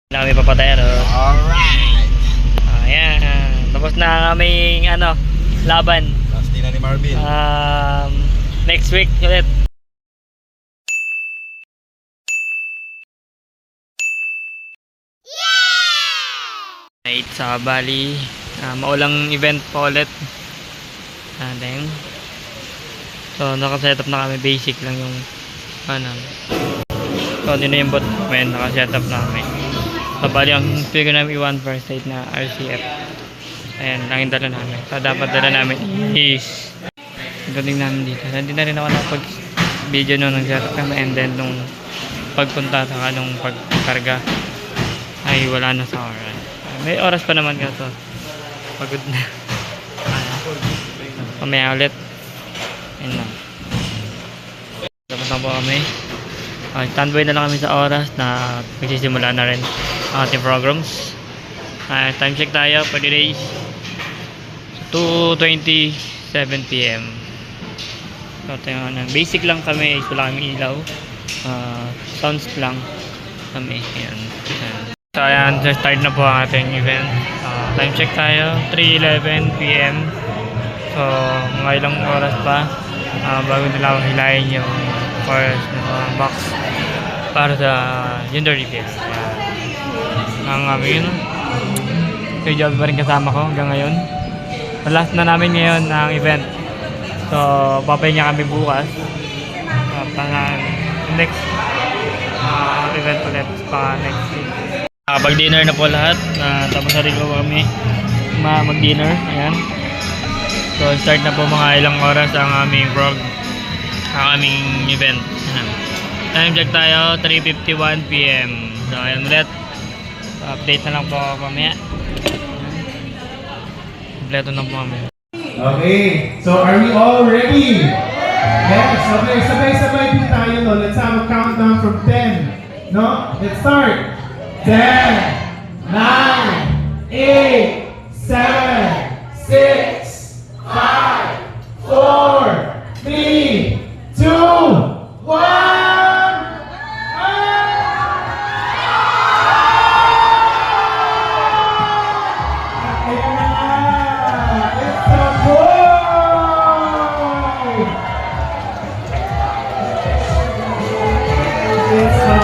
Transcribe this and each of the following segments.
Kami papatero. Alright! Ayan. Tapos na ang aming laban. Last day na ni Marvin. Next week ulit. Night sa Bali. Maulang event pa ulit. Then, so naka-setup na kami. Basic lang yung so hindi na yung bot. May naka-setup na kami. So bali ang figure namin i-1 first aid na RCF. Ayan lang yung dala namin. So dapat dala namin is galing namin dito. Hindi na rin ako nakapag video nung nag-setup kami, and then nung pagpunta sa nung pagkarga ay wala na sa oras. May oras pa naman ka, so pagod na. Mamaya ulit. Ayun lang. Tapos na po kami. Standby na lang kami sa oras na magsisimula na rin ang ating programs. Time check tayo for the days. 2:27 PM. So basic lang kami, wala kami ilaw. Sounds lang kami. Ayan. So ayan, start na po ang ating event. Time check tayo, 3:11 PM. So mga ilang oras pa bago nila hilahin yung first box para sa gender reveal. Ang amin Kuya Job pa rin kasama ko hanggang ngayon. Last na namin ngayon ang event. So papahinga kami bukas para next event ulit pa next week. Pag-dinner na po lahat. Tapos na rin po kami mag-dinner. Ayan. So start na po mga ilang oras ang aming event. Time check tayo, 3:51 PM. So ayan ulit. Update na lang po mamaya. Kompleto na po kami. Okay, so are we all ready? Yes, okay, sabay-sabay din tayo, no? Let's have a countdown from 10. No? Let's start. 10, 9, 8, 7, 6, 5, 4, 3, 2, 1!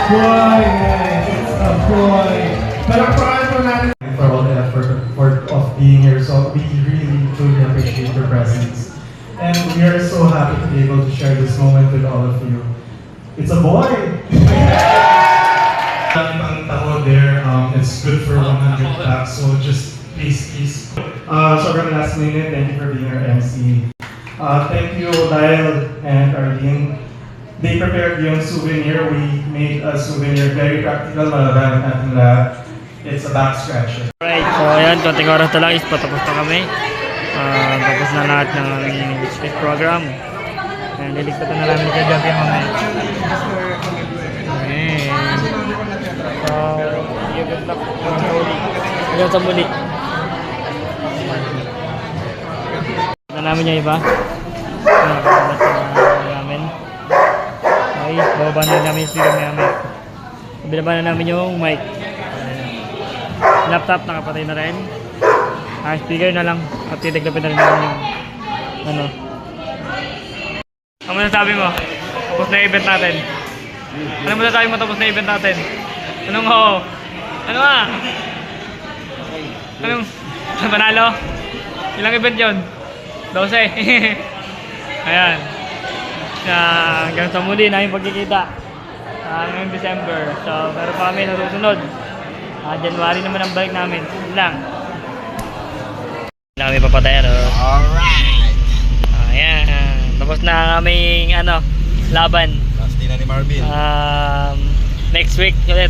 Boy, guys, it's a boy. Palakpakan po natin for all the effort of being here. So we really truly appreciate your presence, and we are so happy to be able to share this moment with all of you. It's a boy. Ang taho there, it's good for 100 packs. So just please. Sobrang last minute. Thank you for being our MC. Thank you, Lyle and Arlene. They prepared yung souvenir. We made a souvenir, very practical, malagamit natin lahat. It's a back scratcher. Alright, so ayan, konting oras na lang is patapos na kami. Tapos na lahat ng speech program. And liligtatan na namin kay Gabi mamaya. Okay. So, you good luck hanggang sa muli. Na namin yung iba. Okay, bababa na namin yung speaker namin. Binaba na namin yung mic. Laptop nakapatay na rin. Speaker na lang. At titigapin na rin namin yung Ano masasabi mo? Tapos na yung event natin. Ano masasabi mo tapos na yung event natin? Anong oo? Ano ah? Anong panalo? Ilang event yun? 12. Ayan. Hanggang sa muli na yung pagkikita ngayong December. So meron pa kami sa susunod. January naman ang balik namin. Yun lang. Kami papatero. Alright! Ayan. Tapos na ang aming laban. Last day na ni Marvin. Next week ulit.